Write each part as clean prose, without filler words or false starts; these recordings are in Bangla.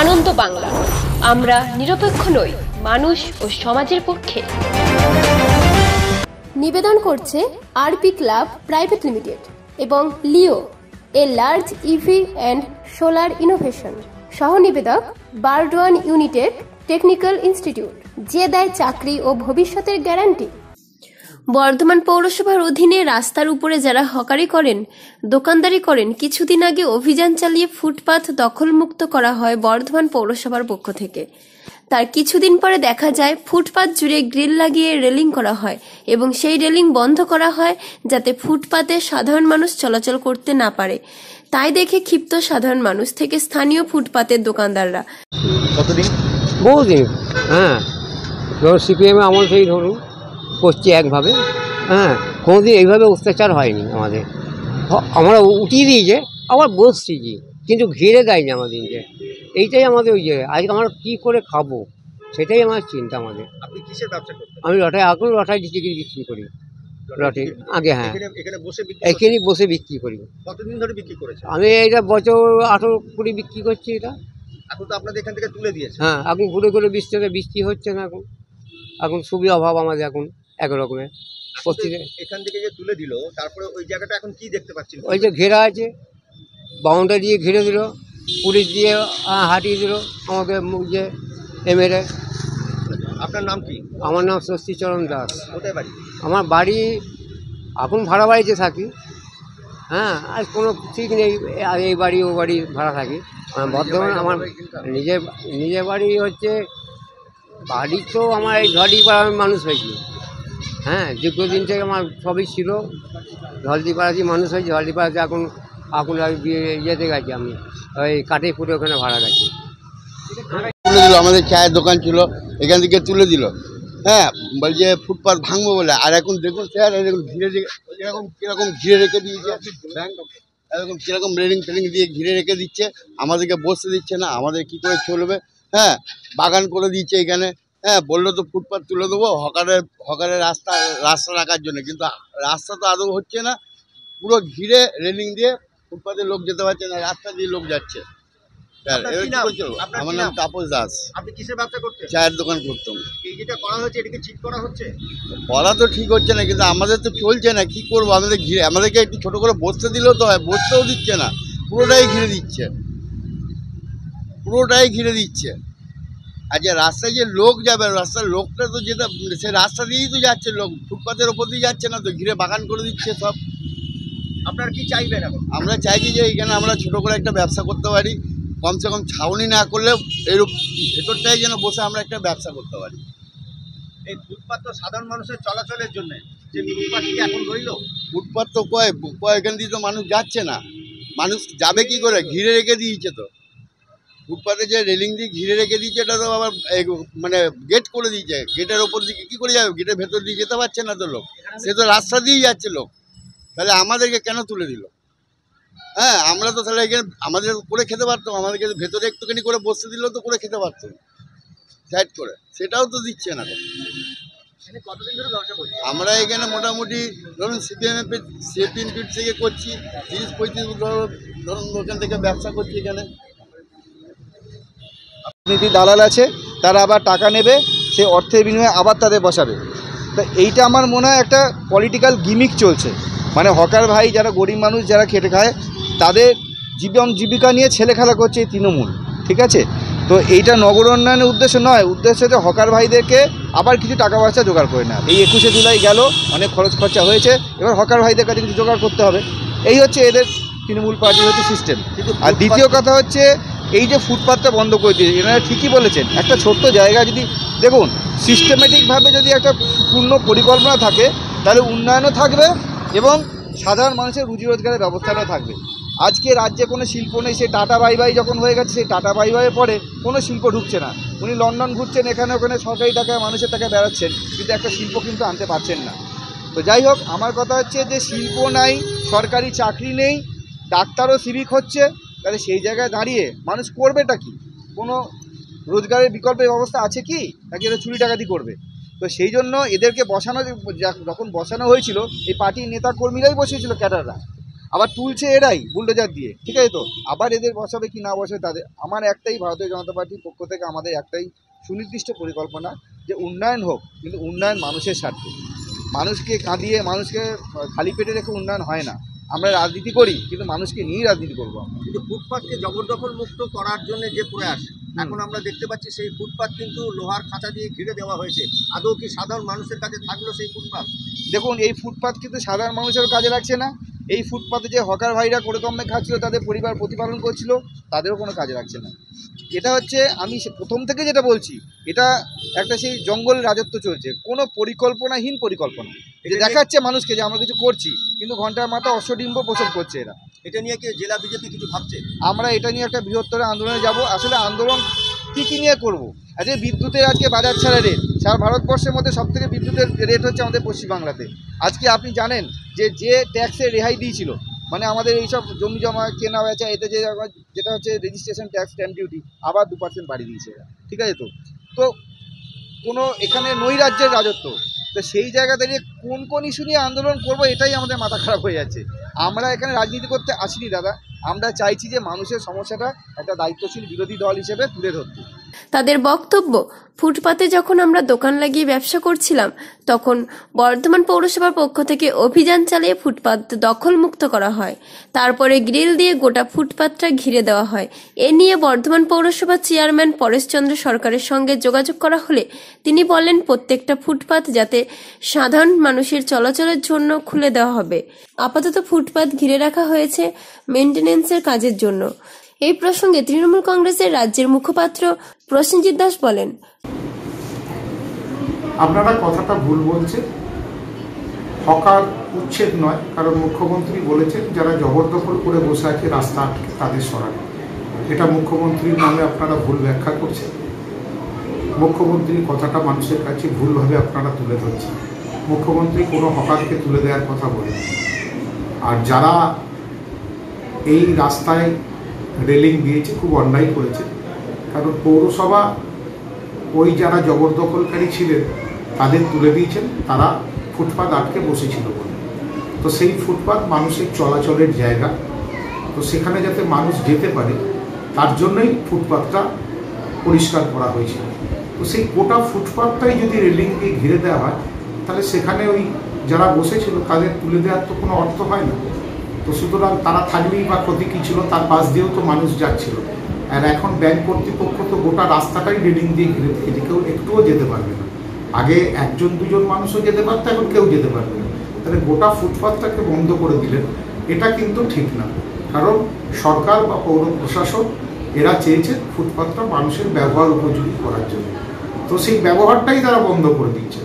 আনন্দ বাংলা, আমরা নিরপেক্ষ নই, মানুষ ও সমাজের পক্ষে। নিবেদন করছে আরপি ক্লাব প্রাইভেট লিমিটেড এবং Leo, a large EV and solar innovation. সহ নিবেদক বারডোয়ান ইউনিটেক টেকনিক্যাল ইনস্টিটিউট, যে দেয় চাকরি ও ভবিষ্যতের গ্যারান্টি। বর্ধমান পৌরসভার অধীনে রাস্তার উপরে যারা হকারি করেন, দোকানদারি করেন, কিছুদিন আগে অভিযান চালিয়ে ফুটপাত দখলমুক্ত করা হয় বর্ধমান পৌরসভার পক্ষ থেকে। তার কিছুদিন পরে দেখা যায় ফুটপাত জুড়ে গ্রিল লাগিয়ে রেলিং করা হয় এবং সেই রেলিং বন্ধ করা হয় যাতে ফুটপাতে সাধারণ মানুষ চলাচল করতে না পারে। তাই দেখে ক্ষিপ্ত সাধারণ মানুষ থেকে স্থানীয় ফুটপাতের দোকানদাররা। কতদিন? বহুদিন, হ্যাঁ, ধরুন সিপিএম আমল সেই ধরুন করছি একভাবে, হ্যাঁ, কোনোদিন এইভাবে অত্যাচার হয়নি আমাদের। আমরা উঠিয়ে দিয়েছে, আবার বসছি কি, কিন্তু ঘিরে দেয়নি আমাদেরকে। এইটাই আমাদের ওই জায়গায় আজকে আমরা কী করে খাবো, সেটাই আমার চিন্তা আমাদের। আপনি কিসের ব্যবসা করতেন? আমি লটায় টিকিট বিক্রি করি, লটে আগে, হ্যাঁ, এখানে বসে এখানেই বসে বিক্রি করি। কতদিন ধরে বিক্রি করেছেন? আমি এইটা বছর 18-20 বিক্রি করছি এটা। এখন তো আপনাদের এখান থেকে তুলে দিয়েছে। হ্যাঁ, এখন ঘুরে ঘুরে বৃষ্টি হচ্ছে না, এখন খুবই অভাব আমাদের এখন এক রকমের। এখান থেকে যে তুলে দিল, তারপরে ওই জায়গাটা এখন কি দেখতে পাচ্ছেন? ওই যে ঘেরা আছে, বাউন্ডারি দিয়ে ঘিরে দিল, পুলিশ দিয়ে হাঁটিয়ে দিল আমাকে মুখ যে এমএলএ। আপনার নাম কি? আমার নাম ষষ্ঠীচরণ দাস। কোথায় বাড়ি? আমার বাড়ি এখন ভাড়া বাড়িতে থাকি, হ্যাঁ, আর কোনো ঠিক নেই, এই বাড়ি ও বাড়ি ভাড়া থাকি। বর্ধমান আমার নিজের বাড়ি হচ্ছে, বাড়ি তো আমার এই ঝড়িপাড়ার মানুষ হয়েছি, হ্যাঁ, দীর্ঘদিন থেকে আমার সবই ছিল। ঝলদিপাড়াতেই মানুষ হয়েছে, ঝলদিপাড়াতে এখন ইয়েতে গেছি আমি, ওই কাঠে ফুটে ওখানে ভাড়া গেছি। তুলে দিল, আমাদের চায়ের দোকান ছিল, এখান থেকে তুলে দিল, হ্যাঁ, বলছে ফুটপাথ ভাঙবো বলে। আর এখন দেখুন স্যার, দেখুন কিরকম ঘিরে রেখে দিয়েছে, এরকম কিরকম রেলিং টেলিং দিয়ে ঘিরে রেখে দিচ্ছে, আমাদেরকে বসতে দিচ্ছে না। আমাদের কি করে চলবে? হ্যাঁ, বাগান করে দিচ্ছে এখানে, হ্যাঁ, বললো তো ফুটপাথ তুলে দেবো হকারের রাস্তা রাখার জন্য, কিন্তু রাস্তা তো আদৌ হচ্ছে না। পুরো ঘিরে রেলিং দিয়ে ফুটপাথে লোক যেতে পারছে না, রাস্তা দিয়ে লোক যাচ্ছে। আমার নাম তাপস দাস। আপনি কিসের ব্যবসা করতেন? চায়ের দোকান করতাম। এই যেটা করা হচ্ছে, এটাকে ঠিক করা হচ্ছে? করা তো ঠিক হচ্ছে না, কিন্তু আমাদের তো চলছে না, কি করবো? আমাদেরকে একটু ছোট করে বসতে দিলেও তো হয়, বসতেও দিচ্ছে না, পুরোটাই ঘিরে দিচ্ছে। আর যে রাস্তায় যে লোক যাবে, রাস্তার লোকটা তো যেটা সে রাস্তা দিয়েই তো যাচ্ছে, লোক ফুটপাথের ওপর দিয়ে যাচ্ছে না তো, ঘিরে বাগান করে দিচ্ছে সব। আপনারা কি চাইবেন এখন? আমরা চাইছি যে এখানে আমরা ছোট করে একটা ব্যবসা করতে পারি, কমসে কম ছাউনি না করলেও এর ভেতরটাই যেন বসে আমরা একটা ব্যবসা করতে পারি। এই ফুটপাথ তো সাধারণ মানুষের চলাচলের জন্য, যে ফুটপাথ কি এখন রইল? ফুটপাথ তো এখান দিয়ে তো মানুষ যাচ্ছে না, মানুষ যাবে কি করে? ঘিরে রেখে দিয়েছে তো, ফুটপাথে যে রেলিং দিয়ে ঘিরে রেখে দিয়েছে, এটা তো আবার মানে গেট করে দিয়েছে, গেটের ওপর দিকে কী করে যাবে? গেটের ভেতর দিয়ে যেতে পারছে না তো লোক, সে তো রাস্তা দিয়েই যাচ্ছে লোক। তাহলে আমাদেরকে কেন তুলে দিল? হ্যাঁ, আমরা তো তাহলে এখানে আমাদের করে খেতে পারতাম, আমাদেরকে ভেতরে একটুখানি করে বসতে দিলেও তো করে খেতে পারতাম সাইড করে, সেটাও তো দিচ্ছে না। কতদিন ধরে ব্যবসা করছি? আমরা এখানে মোটামুটি ধরুন সিপিএম থেকে করছি 30-35 ধরুন ওখান থেকে ব্যবসা করছি এখানে। রাজনীতি দালাল আছে, তারা আবার টাকা নেবে, সেই অর্থের বিনিময়ে আবার তাদের বসাবে। তা এইটা আমার মনে হয় একটা পলিটিক্যাল গিমিক চলছে। মানে হকার ভাই যারা গরিব মানুষ যারা খেটে খায়, তাদের জীবিকা নিয়ে ছেলে খেলা করছে এই তৃণমূল, ঠিক আছে? তো এইটা নগর উন্নয়নের উদ্দেশ্য নয়, উদ্দেশ্য হচ্ছে হকার ভাইদেরকে আবার কিছু টাকা পয়সা জোগাড় করে না। এই 21শে জুলাই গেল, অনেক খরচা হয়েছে, এবার হকার ভাইদের কাছে কিছু জোগাড় করতে হবে। এই হচ্ছে এদের তৃণমূল পার্টির হচ্ছে সিস্টেম। আর দ্বিতীয় কথা হচ্ছে, এই যে ফুটপাথটা বন্ধ করে দিয়েছে, এনারা ঠিকই বলেছেন, একটা ছোট্ট জায়গা যদি দেখুন সিস্টেমেটিকভাবে যদি একটা পূর্ণ পরিকল্পনা থাকে, তাহলে উন্নয়নও থাকবে এবং সাধারণ মানুষের রুজি রোজগারের ব্যবস্থাটাও থাকবে। আজকে রাজ্যে কোনো শিল্প নেই, সেই টাটা বাই বাই যখন হয়ে গেছে, সেই টাটা বাই বাইয়ের পরে কোনো শিল্প ঢুকছে না। উনি লন্ডন ঘুরছেন, এখানে ওখানে সরকারি টাকায় মানুষের টাকায় বেড়াচ্ছেন, কিন্তু একটা শিল্প কিন্তু আনতে পারছেন না। তো যাই হোক, আমার কথা হচ্ছে যে শিল্প নাই, সরকারি চাকরি নেই, ডাক্তারও সিভিক হচ্ছে, তাহলে সেই জায়গায় দাঁড়িয়ে মানুষ করবেটা কি? কোনো রোজগারের বিকল্পের ব্যবস্থা আছে কি? নাকি এরা চুরি ডাকাতি করবে? তো সেই জন্য এদেরকে যখন বসানো হয়েছিল, এই পার্টির নেতা কর্মীরাই বসেছিল, ক্যাডাররা। আবার তুলছে এরাই বুলডোজার দিয়ে, ঠিক আছে? তো আবার এদের বসাবে কি না বসাবে তাদের, আমার একটাই ভারতীয় জনতা পার্টির পক্ষ থেকে আমাদের একটাই সুনির্দিষ্ট পরিকল্পনা যে উন্নয়ন হোক, কিন্তু উন্নয়ন মানুষের স্বার্থে। মানুষকে কাঁদিয়ে, মানুষকে খালি পেটে রেখে উন্নয়ন হয় না। আমরা রাজনীতি করি, কিন্তু মানুষকে নিয়েই রাজনীতি করবো আমরা। কিন্তু ফুটপাতকে জবরদখল মুক্ত করার জন্য যে প্রয়াস, এখন আমরা দেখতে পাচ্ছি সেই ফুটপাত কিন্তু লোহার খাঁচা দিয়ে ঘিরে দেওয়া হয়েছে। আদৌ কি সাধারণ মানুষের কাছে থাকলো সেই ফুটপাত? দেখুন, এই ফুটপাত কিন্তু সাধারণ মানুষের কাজে লাগছে না। এই ফুটপাতে যে হকার ভাইরা করে কমে খাচ্ছিল, তাদের পরিবার প্রতিপালন করছিল, তাদেরও কোনো কাজে লাগছে না। এটা হচ্ছে, আমি প্রথম থেকে যেটা বলছি, এটা একটা সেই জঙ্গল রাজত্ব চলছে, কোনো পরিকল্পনাহীন পরিকল্পনা। যে দেখাচ্ছে মানুষকে যে আমরা কিছু করছি, কিন্তু ঘন্টার মাথা অশ্বডিম্ব প্রসব করছে এরা। এটা নিয়ে কি জেলা বিজেপি কিছু ভাবছে? আমরা এটা নিয়ে একটা বৃহত্তর আন্দোলনে যাব। আসলে আন্দোলন কী নিয়ে করবো? আজকে বিদ্যুতের আজকে বাজার ছাড়া রেট, সারা ভারতবর্ষের মধ্যে সবথেকে বিদ্যুতের রেট হচ্ছে আমাদের পশ্চিমবাংলাতে। আজকে আপনি জানেন যে ট্যাক্সে রেহাই দিয়েছিল, মানে আমাদের এইসব জমি জমা কেনা বেচা, এতে যেটা হচ্ছে রেজিস্ট্রেশন ট্যাক্স, স্ট্যাম্প ডিউটি, আবার 2% বাড়িয়ে দিয়েছে এরা, ঠিক আছে? তো কোনো এখানে নৈরাজ্যের রাজত্ব। তো সেই জায়গা দাঁড়িয়ে কোন ইস্যু নিয়ে আন্দোলন করব, এটাই আমাদের মাথা খারাপ হয়ে যাচ্ছে। আমরা এখানে রাজনীতি করতে আসিনি দাদা, আমরা চাইছি যে মানুষের সমস্যাটা একটা দায়িত্বশীল বিরোধী দল হিসেবে তুলে ধরতে। তাদের বক্তব্য, ফুটপাতে যখন আমরা দোকান লাগিয়ে ব্যবসা করছিলাম, তখন বর্ধমান পৌরসভার পক্ষ থেকে অভিযান চালিয়ে ফুটপাত দখলমুক্ত করা হয়। তারপরে গ্রিল দিয়ে গোটা ফুটপাতটা ঘিরে দেওয়া হয়। এ নিয়ে বর্ধমান পৌরসভার চেয়ারম্যান পরেশচন্দ্র সরকারের সঙ্গে যোগাযোগ করা হলে তিনি বলেন প্রত্যেকটা ফুটপাত যাতে সাধারণ মানুষের চলাচলের জন্য খুলে দেওয়া হবে। আপাতত ফুটপাত ঘিরে রাখা হয়েছে মেইনটেনেন্সের কাজের জন্য। এই প্রসঙ্গে তৃণমূল কংগ্রেসের রাজ্যের মুখপাত্র প্রসেনজিৎ দাস বলেন, আপনারা কথাটা ভুল বলছেন। হকার উচ্ছেদ নয়, কারণ মুখ্যমন্ত্রী বলেছেন যারা জবরদখল করে বসে আছে রাস্তা আটকে তাদের সরানো। এটা মুখ্যমন্ত্রীর নামে আপনারা ভুল ব্যাখ্যা করছেন। মুখ্যমন্ত্রীর কথাটা মানুষের কাছে ভুলভাবে আপনারা তুলে ধরছেন। মুখ্যমন্ত্রী কোনো হকারকে তুলে দেওয়ার কথা বলেন। আর যারা এই রাস্তায় রেলিং দিয়েছে খুব অন্যায় করেছে, কারণ পৌরসভা ওই যারা জবরদখলকারী ছিলেন তাদের তুলে দিয়েছেন, তারা ফুটপাত আটকে বসেছিল বলে। তো সেই ফুটপাত মানুষের চলাচলের জায়গা, তো সেখানে যাতে মানুষ যেতে পারে তার জন্যই ফুটপাতটা পরিষ্কার করা হয়েছিল। তো সেই গোটা ফুটপাতটাই যদি রেলিং দিয়ে ঘিরে দেওয়া হয়, তাহলে সেখানে ওই যারা বসেছিল তাদের তুলে দেওয়ার তো কোনো অর্থ হয় না। তো সুতরাং তারা থাকলেই বা ক্ষতি কী ছিল, তার পাশ দিয়েও তো মানুষ যাচ্ছিল। আর এখন ব্যাংক কর্তৃপক্ষ তো গোটা রাস্তাটাই রেলিং দিয়ে ঘিরে রেখেছে, কেউ একটুও যেতে পারবে না। আগে একজন দুজন মানুষও যেতে পারতো, এখন কেউ যেতে পারবে না। তাহলে গোটা ফুটপাতটাকে বন্ধ করে দিলেন, এটা কিন্তু ঠিক না। কারণ সরকার বা পৌর প্রশাসন এরা চেয়েছে ফুটপাতটা মানুষের ব্যবহার উপযোগী করার জন্য। তো সেই ব্যবহারটাই তারা বন্ধ করে দিচ্ছে।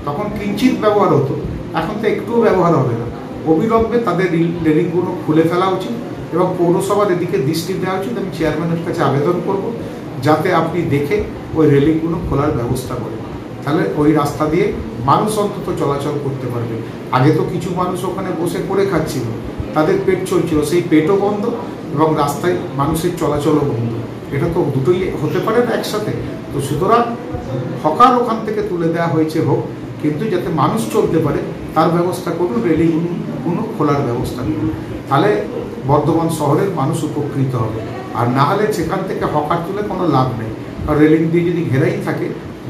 তখন কিঞ্চিত ব্যবহার হতো, এখন তো একটুও ব্যবহার হবে না। অবিলম্বে তাদের রেলিংগুলো খুলে ফেলা উচিত এবং পৌরসভার এদিকে দৃষ্টি দেওয়া উচিত। আমি চেয়ারম্যানের কাছে আবেদন করব যাতে আপনি দেখে ওই রেলিংগুলো খোলার ব্যবস্থা করেন, তাহলে ওই রাস্তা দিয়ে মানুষ অন্তত চলাচল করতে পারবে। আগে তো কিছু মানুষ ওখানে বসে করে খাচ্ছিল, তাদের পেট চলছিল, সেই পেটও বন্ধ এবং রাস্তায় মানুষের চলাচলও বন্ধ। এটা তো দুটোই হতে পারে না একসাথে। তো সুতরাং হকার ওখান থেকে তুলে দেওয়া হয়েছে হোক, কিন্তু যাতে মানুষ চলতে পারে তার ব্যবস্থা করুন, রেলিংগুলো খোলার ব্যবস্থা করুন, তাহলে বর্ধমান শহরের মানুষ উপকৃত হবে। আর না হলে সেখান থেকে হকার তুলে কোনো লাভ নেই, কারণ রেলিং দিয়ে যদি ঘেরাই থাকে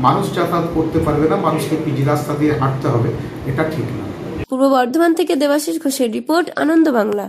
মানুষ যাতায়াত করতে পারবে না, মানুষকে পিজি রাস্তা দিয়ে হাঁটতে হবে, এটা ঠিক না। পূর্ব বর্ধমান থেকে দেবাশিস ঘোষের রিপোর্ট, আনন্দ বাংলা।